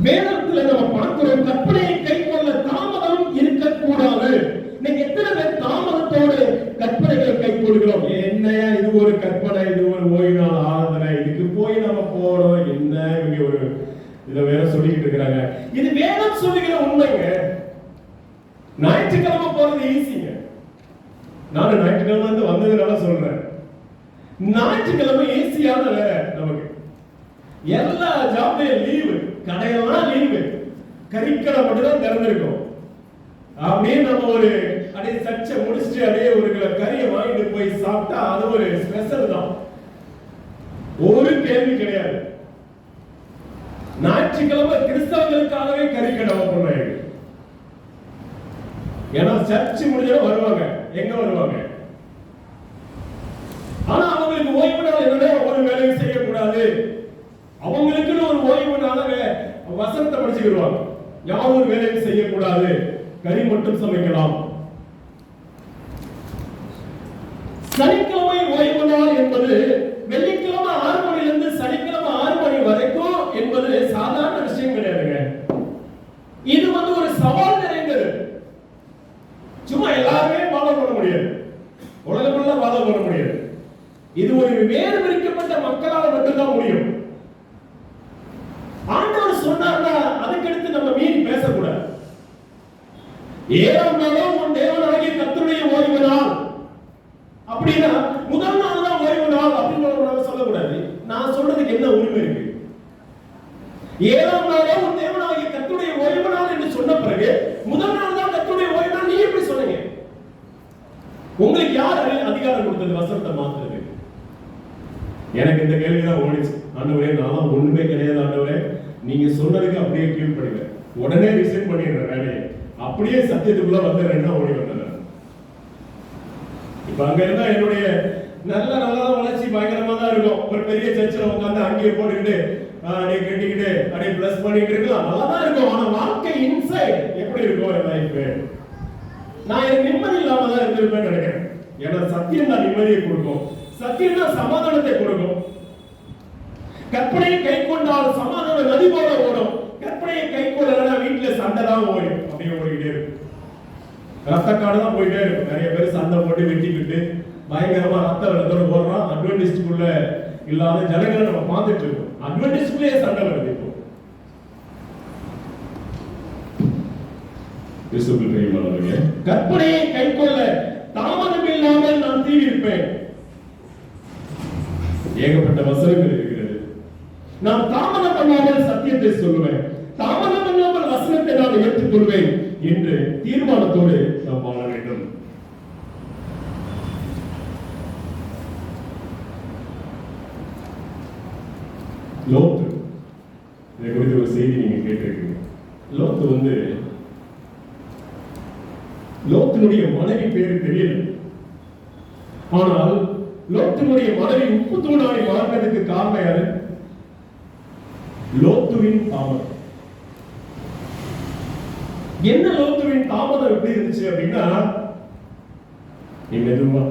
வேதத்துல நம்ம பார்க்கிறோம், கற்பனையை கைக்கொள்ள தாமதம் இருக்கக்கூடாது. இன்னைக்கு எத்தனை பேர் தாமதத்தோடு கற்பனைகளை கைக்கொள்கிறோம்? என்னையா இது ஒரு கற்பனை, இது ஒரு ஓய்வு நாள் ஆராதனை, இதுக்கு போய் நம்ம போறோம், என்ன இவங்க ஒரு இதை வேற சொல்லிக்கிட்டு இருக்கிறாங்க. இது வேதம் சொல்லுகிற உண்மைங்க. ஞாயிற்றுக்கிழமை போறது ஈஸிங்க. நானும் ஞாயிற்றுக்கிழமை வந்ததுனால சொல்றேன், ஞாயிற்றுக்கிழமை ஈஸியான வேலை நமக்கு. எல்லா ஜாப்லயும் லீவு, கடையெல்லாம் லீவு, கறிக்கடை மட்டும் தான் திறந்திருக்கும். அப்படியே நம்ம ஒரு அப்படியே சர்ச்சை முடிச்சுட்டு அப்படியே ஒரு கிலோ கறியை வாங்கிட்டு போய் சாப்பிட்டா அது ஒரு ஸ்பெஷல் தான், ஒரு கேள்வி கிடையாது. ஞாயிற்றுக்கிழமை கிறிஸ்தவங்களுக்காகவே கறிக்கடை ஓபன் ஆயிருக்கு. ஏன்னா சர்ச்சு முடிஞ்சா வருவாங்க. எங்க வருவாங்க? ஆனா அவங்களுக்கு ஓய்வு நாள் என்னன்னா ஒரு வேலையும் செய்யக்கூடாது. அவங்களுக்குன்னு ஒரு ஓய்வு நாள வசனத்தை படிச்சுக்கிடுவாங்க. யாரும் ஒரு வேலையும் செய்யக்கூடாது, கறி மட்டும் சமைக்கலாம். சனிக்கிழமை ஓய்வு நாள் என்பது வெள்ளிக்கிழமை மீறி பேசக்கூடாது. 7ஆம் நாளும் உன் தேவனாகிய கர்த்தருடைய ஓய்வு நாள் அப்படின்னா முதல் நாள் தான் ஓய்வு நாள் அப்படின்னு சொல்லக்கூடாது. நான் சொல்றதுக்கு என்ன உரிமை இருக்கு? 7ஆம் நாளும் உன் தேவனாகிய கர்த்தருடைய ஓய்வு நாள் என்று சொன்ன பிறகு முதல் நாள் தான் கர்த்தருடைய ஓய்வு நாள் நீ எப்படி சொன்னீங்க? உங்களுக்கு யார் அதிகாரம் கொடுத்தது வசனத்தை மாத்துறது? எனக்கு இந்த கேள்விதான் ஓடிச்சு. ஆண்டவரே, நான் ஒண்ணுமே கிடையாது ஆண்டவரே, நீங்க சொன்னதுக்கு அப்படியே கீழ்ப்படுங்க, உடனே ரிசைன் பண்ணிடுறேன் வேலையை, அப்படியே சத்தியத்துக்குள்ள வந்துடுறேன்னா ஓடி வந்தேன். இப்ப அங்க இருந்தா என்னுடைய நல்ல வளர்ச்சி பயங்கரமா தான் இருக்கும். ஒரு பெரிய சர்ச்சில் உட்காந்து அங்கேயே போட்டுக்கிட்டு அப்படியே கட்டிக்கிட்டு அப்படியே பிளஸ் பண்ணிட்டு இருக்கலாம், நல்லா தான் இருக்கும். ஆனா வாழ்க்கை இன்சைட் எப்படி இருக்கும் என் லைஃப்? நான் எனக்கு நிம்மதி இல்லாம தான் இருந்திருப்பேன் நினைக்கிறேன். ஏன்னா சத்தியம் தான் நிம்மதியை கொடுக்கும், சத்தியம் தான் சமாதானத்தை கொடுக்கும். கற்பனையை கை கொண்டால் சமாதான நதி போல ஓடும், கற்பனையை கை கொள்ளலன்னா வீட்டுல சண்டை தான் ஓடும், அப்படியே ஓடிக்கிட்டே இருக்கும். ரத்த காடு தான் போயிட்டே இருக்கும். நிறைய பேர் சண்டை போட்டு வெட்டிக்கிட்டு பயங்கரமா ரத்த வெள்ளத்தோட ஓடுறான். அட்வென்டிஸ்டுக்குள்ள இல்லாத ஜனங்களை நம்ம பார்த்துட்டு இருக்கோம். அட்வென்டிஸ்டுக்குள்ளே சண்டை வருது. இப்போ கற்பனையை கை கொள்ள தாமதம் இல்லாமல் நான் தீவிருப்பேன். ஏகப்பட்ட வசனங்கள் இருக்கிறது. நான் தாமதம் பண்ணாமல் சத்தியத்தை சொல்லுவேன், தாமதம் பண்ணாமல் வசனத்தை நான் ஏற்றுக்கொள்வேன் என்று தீர்மானத்தோடு நாம் வாழ வேண்டும். லோத்து, இதை குறித்து ஒரு செய்தி நீங்க கேட்டிருக்கீங்க. லோத்து லோத்தினுடைய மனைவி பேரு தெரியல. ஆனால் லோத்தினுடைய மனைவி உப்பு தூணாய் மாறினதுக்கு காரணம் யாரு? லோத்துவின் தாமதம். என்ன லோத்துவின் தாமதம் எப்படி இருந்துச்சு அப்படின்னா, நீ மெதுவா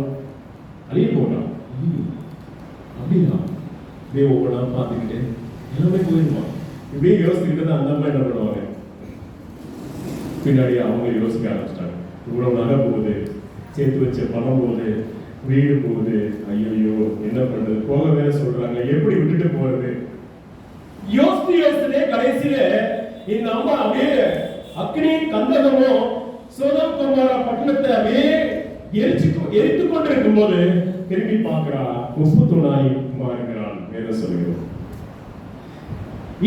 அழிய போனா அப்படின்னா அப்படியே ஒவ்வொன்றா பார்த்துக்கிட்டு எல்லாமே போயிடுவான். இப்படியே யோசிச்சுக்கிட்டு தான் அந்த அம்மா என்ன பண்ணுவாங்க, பின்னாடி அவங்க யோசிக்க ஆரம்பிச்சிட்டாங்க. இவ்வளவு நகை போகுது, சேர்த்து வச்ச பணம் போகுது, வீடு போகுது, ஐயோ என்ன பண்றது, போக வேற சொல்றாங்க, எப்படி விட்டுட்டு போறது? யோசிச்சுட்டே கடைசியில இந்த அம்மா அப்படியே அக்னி கந்தகமும் சோதம் குமார பட்டணத்தை அப்படியே எரித்து கொண்டிருக்கும் போது திரும்பி பார்க்கிறா, உப்பு தூணாய் மாறுகிறான். வேற சொல்லுகிறோம்.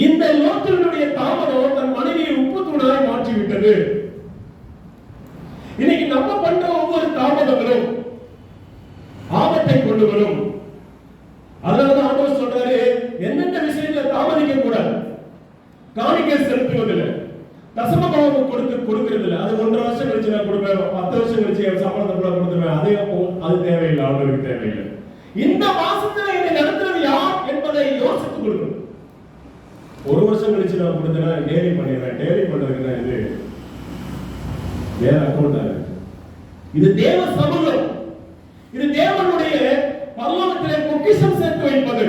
இந்த லோத்தினுடைய தாமதம் தன் மனைவியை உப்பு தூணாய் மாற்றி விட்டது. இன்னைக்கு நம்ம பண்ற ஒவ்வொரு தாமதங்களும் ஆபத்தை கொண்டு வரும். அதனாலதான் ஆண்டவர் சொல்றாரு, எந்தெந்த விஷயத்துல தாமதிக்க கூடாது. காணிக்கை செலுத்துவதில்லை, தசம பாவம் கொடுக்கிறது இல்லை. அது 1.5 வருஷம் கழிச்சு நான் கொடுப்பேன், 10 வருஷம் கழிச்சு என் சம்பளத்தை கூட கொடுத்துருவேன், அது தேவையில்லை, ஆண்டவருக்கு தேவையில்லை. இந்த மாசத்துல என்னை நடத்துறது யார் என்பதை யோசித்து கொடுக்கணும். 1 வருஷம் கழிச்சு நான் கொடுத்தேன்னா டெய்லி பண்ணிடுறேன். டெய்லி பண்றதுன்னா இது வேற அக்கௌண்ட். இது தேவ சமூகம், இது தேவனுடைய பரலோகத்திலே பொக்கிஷம் சேர்த்து வைப்பது.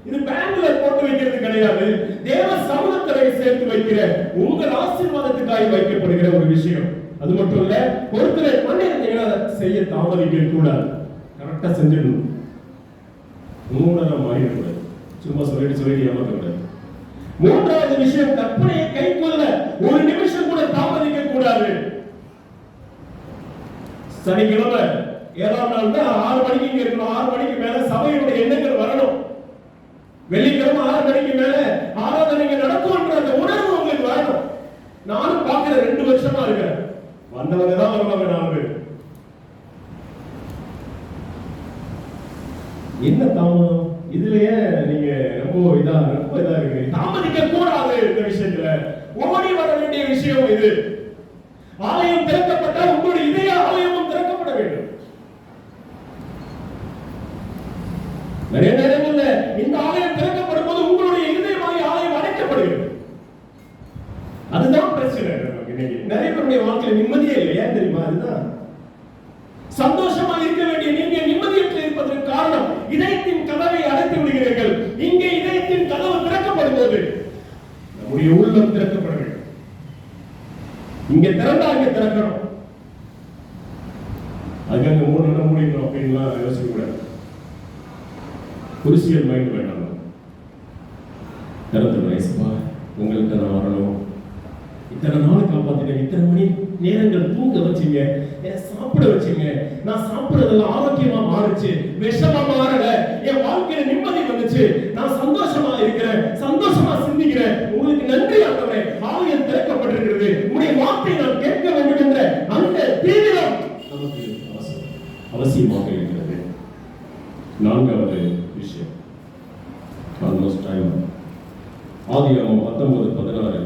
இது பேங்க்ல போட்டு வைக்கிறது கிடையாது, தேவ சமூகத்திலே சேர்த்து வைக்கிற உங்கள் ஆசீர்வாதத்துக்காக வைக்கப்படுகிற ஒரு விஷயம். அது மட்டும் இல்ல, ஒருத்தரை பண்ணிருந்தீங்கன்னா செய்ய தாமதிக்க கூடாது, கரெக்டா செஞ்சிடணும். மாறிடக்கூடாது, சும்மா சொல்லிட்டு ஏமாற்றக்கூடாது. 3வது விஷயம், கற்பனையை கை கொள்ள ஒரு நிமிஷம் கூட தாமதிக்க கூடாது. சனிக்கிழமை 7ஆம் நாள் தான் 6 மணிக்கு இங்க இருக்கணும். 6 மணிக்கு மேல சபையுடைய எண்ணங்கள் வரணும். வெள்ளிக்கிழமை 6 மணிக்கு மேல ஆராதனைங்க நடக்கும்ன்ற அந்த உணர்வு உங்களுக்கு வரணும். நானும் பார்க்கிற 2 வருஷமா இருக்கேன், வந்தவங்க தான் வருவாங்க 4 பேர். என்ன தாமதம்? இதுலயே நீங்க ரொம்ப இதா இருக்கு. தாமதிக்க கூடாது இந்த விஷயத்துல, ஓடி வர வேண்டிய விஷயம் இது. ஆலயம் திறக்கப்பட்டால் உங்களுடைய இதய ஆலயமும் திறக்கப்பட வேண்டும். நிறைய நேரங்கள்ல இந்த ஆலயம் திறக்கப்படும் போது உங்களுடைய இதயமாய் ஆலயம் அடைக்கப்படுகிறது. அதுதான் பிரச்சனை. நிறைய பேருடைய வாழ்க்கையில நிம்மதியே இல்லை. ஏன் தெரியுமா? அதுதான் சந்தோஷமா இருக்க வேண்டிய நீங்க நிம்மதியற்று இருப்பதற்கு காரணம், இதயத்தின் கதவை அடைத்து விடுகிறீர்கள். இங்கே இதயத்தின் கதவு திறக்கப்படும் போது நம்முடைய உள்ளம் திறக்கப்பட வேண்டும். இங்க திறந்தா இங்க திறக்கணும். அதுக்காக 3 இடம் மூடிக்கணும் அப்படின்லாம் யோசிக்க கூடாது. குருசியல் மைண்ட் வேண்டாம். திறந்து வயசுப்பா உங்கள்கிட்ட நான் வரணும், இத்தனை நாள் காப்பாத்தினீங்க, இத்தனை மணி நேரங்கள் தூங்க வச்சீங்க, சாப்பிட வச்சீங்க, நான் சாப்பிடுறதெல்லாம் ஆரோக்கியமா மாறுச்சு, விஷமா மாறல, என் வாழ்க்கையில நிம்மதி வந்துச்சு, நான் சந்தோஷமா இருக்கிறேன், சந்தோஷமா சிந்திக்கிறேன், உங்களுக்கு நன்றி ஆண்டவரே, ஆலயம் திறக்கப்பட்டிருக்கிறது, உங்களுடைய வார்த்தையை நான் கேட்க வேண்டும் என்ற அந்த தீவிரம் நமக்கு அவசியமாக இருக்கிறது. நான்காவது விஷயம், ஆல்மோஸ்ட் டைம், ஆதியாகமம் 19:16.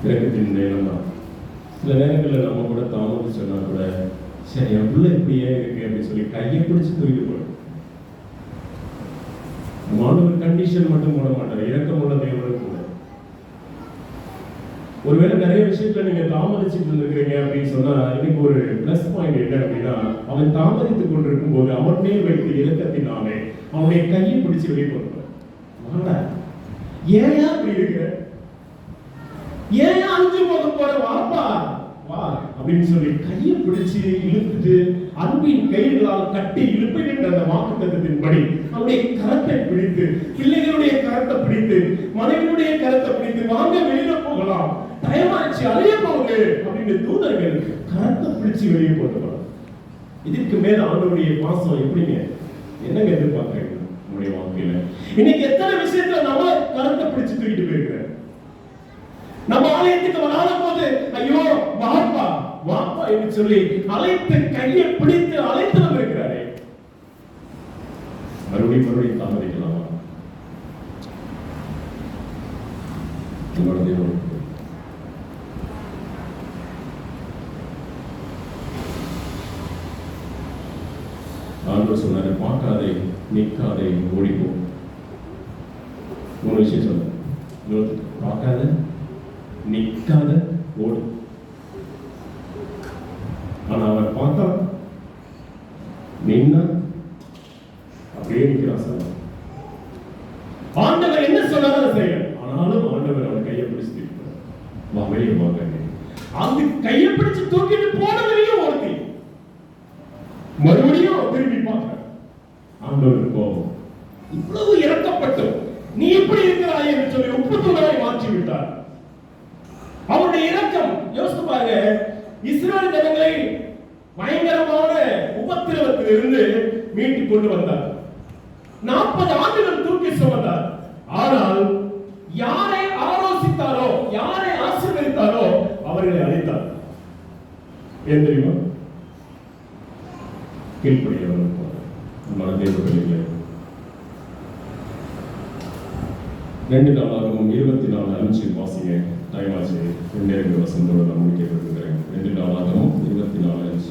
இறக்கத்தின் நேரம் தான். சில நேரங்களில் நம்ம கூட தாமதம் சொன்னா கூட சரி என் பிள்ளை இப்படியே இருக்கு அப்படின்னு சொல்லி கையை பிடிச்சு தூக்கிட்டு போயிடும். மாணவர் கண்டிஷன் மட்டும் போட மாட்டார், இறக்கமுள்ள தேவனும் கூட. ஒருவேளை நிறைய விஷயத்துல நீங்க தாமதிச்சுட்டு இருந்திருக்கிறீங்க அப்படின்னு சொன்னா இன்னைக்கு ஒரு பிளஸ் பாயிண்ட் என்ன அப்படின்னா, அவன் தாமதித்துக் கொண்டிருக்கும் போது அவன் மேல் வைத்து இறக்கத்தினாலே அவனுடைய கையை பிடிச்சு வெளியே போடுவான். ஏன் இப்படி இருக்கிற, ஏன் அஞ்சு போக போற, வாப்பா வா அப்படின்னு சொல்லி கையை பிடிச்சு இழுத்துட்டு அன்பின் கைகளால் கட்டி இழுப்பின்ற அந்த வாக்குத்தத்தத்தின்படி அவருடைய கரத்தை பிடித்து, பிள்ளைகளுடைய கரத்தை பிடித்து, மனைவியுடைய கரத்தை பிடித்து, வாங்க வெளியில போகலாம், தயமாச்சு அலைய போகுது அப்படின்னு தூதர்கள் கரத்தை பிடிச்சு வெளியே போட்டுக்கலாம். இதுக்கு மேல ஆண்டவருடைய பாசம் எப்படிங்க, என்னங்க எதிர்பார்க்கறீங்க உங்களுடைய வாழ்க்கையில? இன்னைக்கு எத்தனை விஷயத்துல நம்ம கரத்தை பிடிச்சு தூக்கிட்டு போயிருக்கிறேன். நம்ம ஆலயத்துக்கு வராத போது ஐயோ வாப்பா வாப்பா என்று சொல்லி அழைத்து கையை பிடித்து அழைத்து நம்ம இருக்கிறாரே, மறுபடியும் தாமதிக்கலாமா? ஆண்டவர் சொன்னாரு, பார்க்காதே நிற்காதே ஓடிப்போ. 3 விஷயம் சொன்ன, பார்க்காத நிற்காத ஓடு. ஆனா அவர் பார்த்தா நின்னா அப்படியே நிற்கிறான் சார். ஆண்டவர் என்ன சொன்னாலும் செய்ய, ஆனாலும் ஆண்டவர் அவர் கையை பிடிச்சு வா வெளியே வாங்க. அந்த கையை பிடிச்சு தூக்கிட்டு போனதுலயும் ஒருத்தி மறுபடியும் திரும்பி பார்க்க ஆண்டவர் கோபம், இவ்வளவு இறக்கப்பட்டோம் நீ இப்படி இருக்கிறாய் என்று சொல்லி உப்பு தூளாய் மாற்றி விட்டார். அவருடைய இரக்கம் யோசித்து பாருங்க, இஸ்ரவேல் ஜனங்களை பயங்கரமான உபத்திரவத்திலிருந்து மீட்டு கொண்டு வந்தார். 40 ஆண்டுகள் தூக்கி சுமந்தார். ஆனால் யாரை ஆலோசித்தாரோ, யாரை ஆசீர்வதித்தாரோ அவர்களை அழைத்தார். ஏன் தெரியுமா? கீழ்ப்படியவர்கள் மனதேவர்களிலே 2 நாளாகவும் 24:5 வாசிங்க. டைம் ஆச்சு, 2 வசனத்தோடு நான் முடிக்க விரும்புகிறேன். 2 நாளாகவும் 24:5.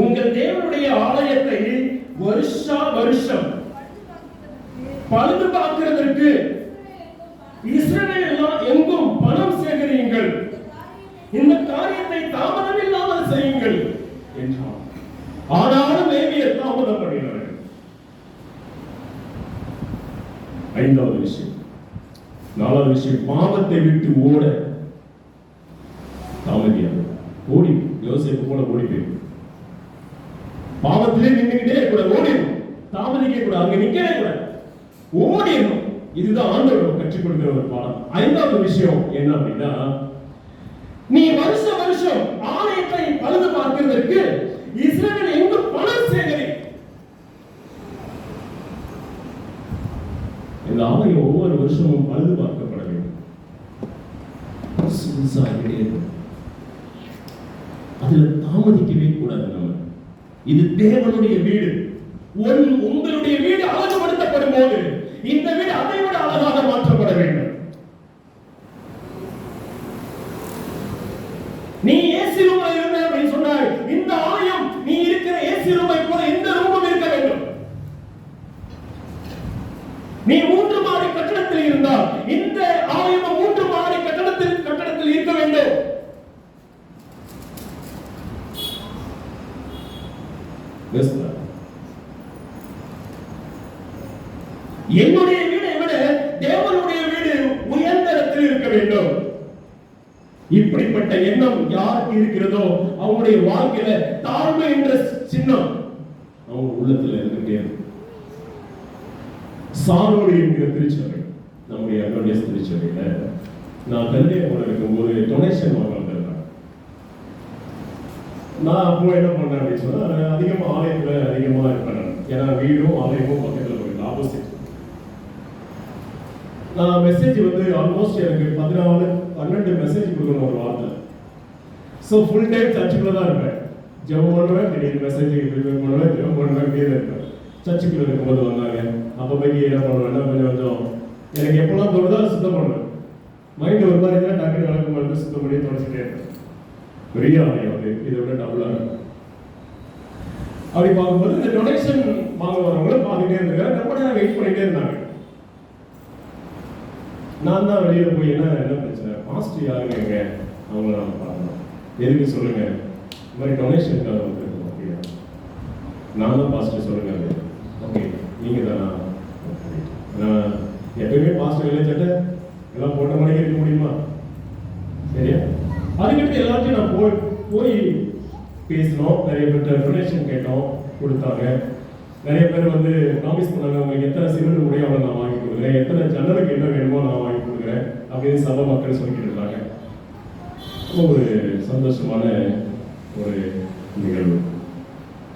உங்கள் தேவனுடைய ஆலயத்தை வருஷா வருஷம் பழுது பார்க்கிறதற்கு இஸ்ரவேல் எல்லாம் எங்கும் பணம் சேகரியுங்கள், இந்த காரியத்தை தாமதம் இல்லாமல் செய்யுங்கள் என்றார். ஆனாலும் லேவியர் தாமதம் பண்ணினார்கள். 5வது விஷயம். 4வது விஷயம், பாவத்தை விட்டு ஓட தாமதியாது. ஓடி யோசேப்பு போல ஓடி போயிடும். பாவத்திலே நின்றுகிட்டே கூட ஓடிடும், தாமதிக்க கூட, அங்க நிக்கவே கூட ஓடிடும். இதுதான் ஆண்டவர் கற்றுக் கொடுக்கிற ஒரு பாடம். 5வது விஷயம் என்ன அப்படின்னா, நீ வருஷ வருஷம் ஆலயத்தை பழுது பார்க்கிறதற்கு இஸ்ரவேல் எங்கு பணம் சேகரி. இந்த ஆலயம் ஒவ்வொரு வருஷமும் பழுது பார்க்கப்பட வேண்டும். அதுல தாமதிக்கவே கூடாது. நம்ம இது தேவனுடைய வீடு. உங்களுடைய வீடு அழகுபடுத்தப்படும் போது இந்த வீடு அதை விட அழகாக மாற்றப்பட வேண்டும். நீ ஏசி ரூம்ல இருந்த அப்படின்னு சொன்னாய், இந்த ஆலயம் நீ இருக்கிற ஏசி ரூமை போல இந்த ரூமும் இருக்க வேண்டும். நீ 3 மாடி கட்டடத்தில் இருந்தால் இந்த ஆலயம் 3 மாடி கட்டடத்தில் வேண்டும். இப்படிப்பட்ட எண்ணம் யாருக்கு இருக்கிறதோ அவங்களுடைய வாழ்க்கையில தாழ்மை என்ற சின்னம் அவங்க உள்ளத்துல இருந்துட்டே இருக்கும். சாரோடு என்கிற திருச்சபை, நம்முடைய அட்வென்டிஸ்ட் திருச்சபையில நான் கல்யாணம் இருக்கும்போது டொனேஷன் வாங்க வந்திருந்தேன். நான் அப்போ என்ன பண்ணேன் அப்படின்னு சொன்னா, அதிகமா ஆலயத்துல அதிகமா இருப்பேன். ஏன்னா வீடும் ஆலயமும் பக்கத்துல போயிருக்கு, ஆப்போசிட். நான் மெசேஜ் வந்து ஆல்மோஸ்ட் எனக்கு 14-12 மெசேஜ் கொடுக்கணும் ஒரு வாரத்தில். ஸோ ஃபுல் டைம் சர்ச்சுக்குள்ள தான் இருப்பேன். ஜெபம் பண்ணுவேன், திடீர்னு மெசேஜ் ப்ரிப்பேர் பண்ணுவேன், ஜெபம் பண்ணுவேன், இப்படியே இருப்பேன். சர்ச்சுக்குள்ள இருக்கும்போது வந்தாங்க. அப்போ போய் என்ன பண்ணுவேன்னா கொஞ்சம் எனக்கு எப்போல்லாம் தோணுதோ அதை சுத்தம் பண்ணுவேன். மைண்ட் ஒரு மாதிரி தான் டக்குனு வழக்கம் வந்து சுத்தம் பண்ணி தொடச்சிட்டே இருப்பேன். பெரிய ஆலயம் அது, இதை விட டபுளாக இருக்கும். அப்படி பார்க்கும்போது இந்த டொனேஷன் வாங்க வரவங்களும் பார்த்துட்டே இருந்தாங்க. ரொம்ப நேரம் வெயிட் பண்ணிட்டே இருந்தாங்க. நான் தான் வெளியில போய் என்ன பிரச்சனை, பாஸ்டர் யாருங்க எங்க, அவங்கள நம்ம பார்க்கணும், எதுக்கு சொல்லுங்க, இந்த மாதிரி டொனேஷனுக்காக வந்துருக்கோம் அப்படியா, நான் தான் பாஸ்டர் சொல்லுங்க. ஓகே நீங்க தானா, நான் எப்பயுமே பாஸ்டர் இல்லை சட்டை எல்லாம் போட்ட மணிக்கு இருக்க முடியுமா, சரியா. அதுக்கடுத்து எல்லாத்தையும் நான் போய் பேசணும். நிறைய பேர் டொனேஷன் கேட்டோம், கொடுத்தாங்க. நிறைய பேர் வந்து ப்ராமிஸ் பண்ணாங்க, உங்களுக்கு எத்தனை சிமெண்ட் முடியும் அவ்வளோ நான் வாங்கி கொடுக்குறேன், எத்தனை ஜன்னலுக்கு என்ன வேணுமோ நான் வாங்கி கொடுக்குறேன் அப்படின்னு சபை மக்கள் சொல்லிட்டு இருந்தாங்க. ஒரு சந்தோஷமான ஒரு நிகழ்வு.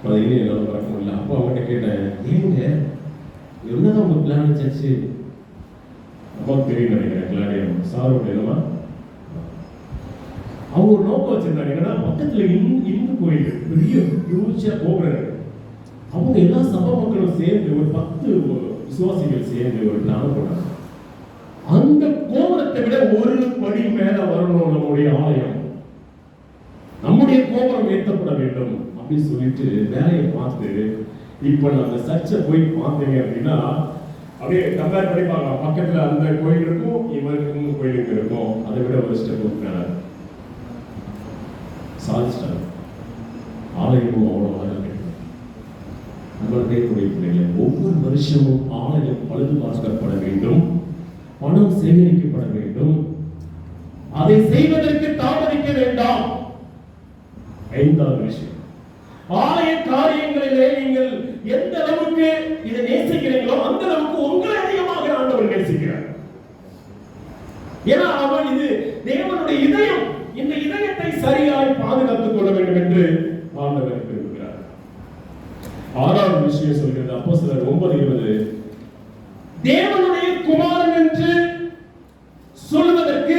அது இனி என்னால் மறக்க முடியல. அப்போ அவங்ககிட்ட கேட்டேன், ஏங்க என்னதான் உங்க பிளான் சர்ச்சு, அம்மாவுக்கு தெரியும் நினைக்கிறேன், கிளாடியம் சாரோட என்னமா அவங்க ஒரு நோக்கம் வச்சிருந்தாங்க. என்னன்னா பக்கத்துல இந்து கோயில் பெரிய ஹியூஜா கோபுரம், அவங்க எல்லா சபை மக்களும் சேர்ந்து ஒரு 10 விசுவாசிகள் சேர்ந்து ஒரு பிளான் போட்டாங்க. அந்த கோபுரத்தை விட ஒரு படி மேல வரணும் நம்முடைய ஆலயம், நம்முடைய கோபுரம் ஏற்றப்பட வேண்டும் அப்படின்னு சொல்லிட்டு வேலையை பார்த்து, இப்ப நான் அந்த சர்ச்சை போய் பார்த்தீங்க அப்படின்னா அப்படியே கம்பேர் பண்ணி பார்க்கலாம். பக்கத்துல அந்த கோயில் இருக்கும், இவருக்கு கோயிலுக்கு இருக்கும், அதை விட ஒரு ஸ்டெப் மேல சாதிச்சிட்டாங்க. ஆலயமும் அவ்வளோ அழகாக நம்மளுடைய பிள்ளைகளை ஒவ்வொரு வருஷமும் ஆலயம் பழுது பார்க்கப்பட வேண்டும், பணம் சேகரிக்கப்பட வேண்டும். அதை செய்வதற்கு தாமதிக்க வேண்டாம். 5வது விஷயம், ஆலய காரியங்களிலே நீங்கள் எந்த அளவுக்கு இதை நேசிக்கிறீங்களோ அந்த அளவுக்கு உங்களை அதிகமாக ஆண்டவர் நேசிக்கிறார். ஏன்னா அவன் இது தேவனுடைய இதயம், இந்த இதயத்தை சரியாய் பாதுகாத்துக் கொள்ள வேண்டும் என்று ஆண்டவர் விரும்புகிறார். 6வது விஷயம் சொல்கிறது அப்போஸ்தலர் 9:20, தேவனுடைய குமாரன் என்று சொல்வதற்கு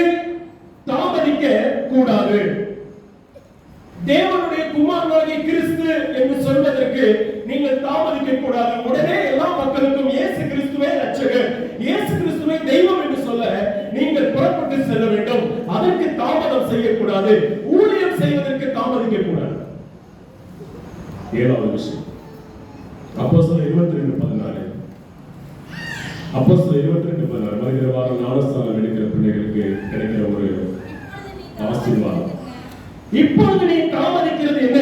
தாமதிக்க கூடாது. தேவனுடைய குமாரனாகிய கிறிஸ்து என்று சொல்வதற்கு நீங்கள் தாமதிக்க கூடாது. உடனே எல்லா மக்களுக்கும் இயேசு கிறிஸ்துவே ரட்சகர், இயேசு கிறிஸ்துவே தெய்வம் என்று சொல்ல நீங்கள் புறப்பட்டு செல்ல வேண்டும். அதற்கு தாமதம் செய்யக்கூடாது, ஊழியம் செய்வதற்கு தாமதிக்க கூடாது. 7வது விஷயம் அப்போஸ்தலர் 22:14, அப்போஸ்தலர் 22:14 வருகிற வாரம் ஞானஸ்நானம் எடுக்கிற பிள்ளைகளுக்கு கிடைக்கிற ஒரு ஆசீர்வாதம். இப்பொழுது நீ தாமதிக்கிறது என்ன?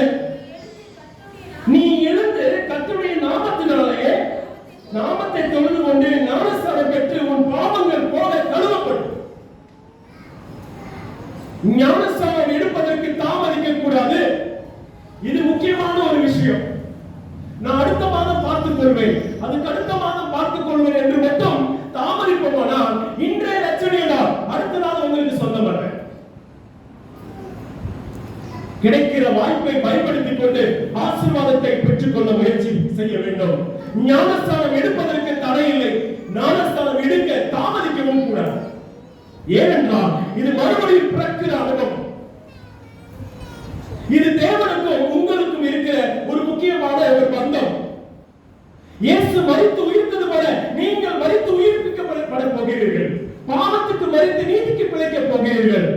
நீ எழுந்து கர்த்தருடைய நாமத்தினாலே நாமத்தை தொழுது கொண்டு ஞானஸ்நானம் பெற்று உன் பாவங்கள் போல கழுவப்படும். ஞானஸ்நானம் எடுப்பதற்கு தாமதிக்க கூடாது. இது முக்கியமான ஒரு விஷயம். நான் அடுத்த மாதம் பார்த்துக் கொள்வேன், அதுக்கு அடுத்த மாதம் பார்த்துக் கொள்வேன் என்று மட்டும் தாமதிப்போமானால் இன்றைய ரட்சணியடா அடுத்த நாள் உங்களுக்கு சொந்தமல்ல. கிடைக்கிற வாய்ப்பை பயன்படுத்திக் கொண்டு ஆசீர்வாதத்தை பெற்றுக் கொள்ள முயற்சி செய்ய வேண்டும். ஞானஸ்நானம் எடுப்பதற்கு தடை இல்லை, ஞானஸ்நானம் எடுக்க தாமதிக்கவும் கூடாது. ஏனென்றால் இது மறுபடியும் பிறக்கிற அனுபவம். இது தேவனுக்கும் உங்களுக்கும் இருக்கிற ஒரு முக்கியமான ஒரு பந்தம். இயேசு மரித்து உயிர்த்தது போல நீங்கள் மரித்து உயிர்ப்பிக்கப்பட போகிறீர்கள். பாவத்துக்கு மரித்து நீதிக்கு பிழைக்க போகிறீர்கள்.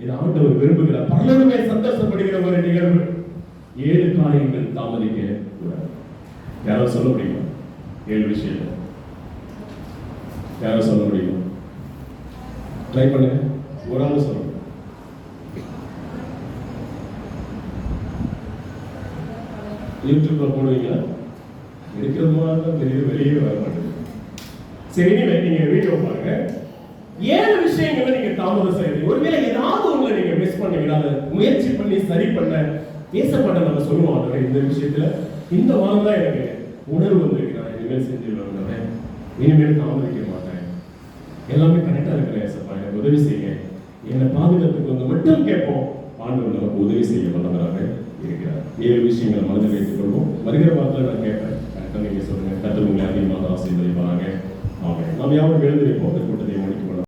இது ஆண்டவர் விரும்புகிறார், பலருமே சந்தோஷப்படுகிற ஒரு நிகழ்வு. 7 காரியங்கள் தாமதிக்க கூடாது. யாரோ சொல்ல முடியுமா? 7 விஷயம் யாரோ சொல்ல முடியுமா? ட்ரை பண்ணுங்க, ஒரு ஆள் சொல்லுங்க. யூடியூப்ல போடுவீங்களா? எடுக்கிறது மாதிரி தெரியுது, வெளியே வர மாட்டேங்குது. சரி, நீங்க வீடியோ பாருங்க. 7 விஷயங்களை நீங்க தாமதம் செய்யறீங்க. ஒருவேளை ஏதாவது ஒண்ணு நீங்க மிஸ் பண்ணீங்கன்னா அதை முயற்சி பண்ணி சரி பண்ண ஏசப்பட்ட நம்ம சொல்லுவோம். ஆண்டவரே, இந்த விஷயத்துல இந்த வாரம் தான் எனக்கு உணர்வு வந்திருக்கு, நான் இனிமேல் செஞ்சிருவேன், இனிமேல் தாமதிக்க மாட்டேன், எல்லாமே கரெக்டா இருக்கிறேன் ஏசப்பா, எனக்கு உதவி செய்யுங்க, என்னை பாதுகாத்துக்கு வந்து மட்டும் கேட்போம். ஆண்டவர் நமக்கு உதவி செய்ய வல்லவராக இருக்கிறார். 7 விஷயங்களை மனதில் வைத்துக் கொள்வோம். வருகிற வாரத்தில் நான் கேட்பேன், கரெக்டாக நீங்க சொல்லுங்க. கர்த்தர் உங்களை அதிகமாக ஆசீர்வதிப்பாராக. ஆமென். நாம் யாரும் எழுந்திருப்போம்.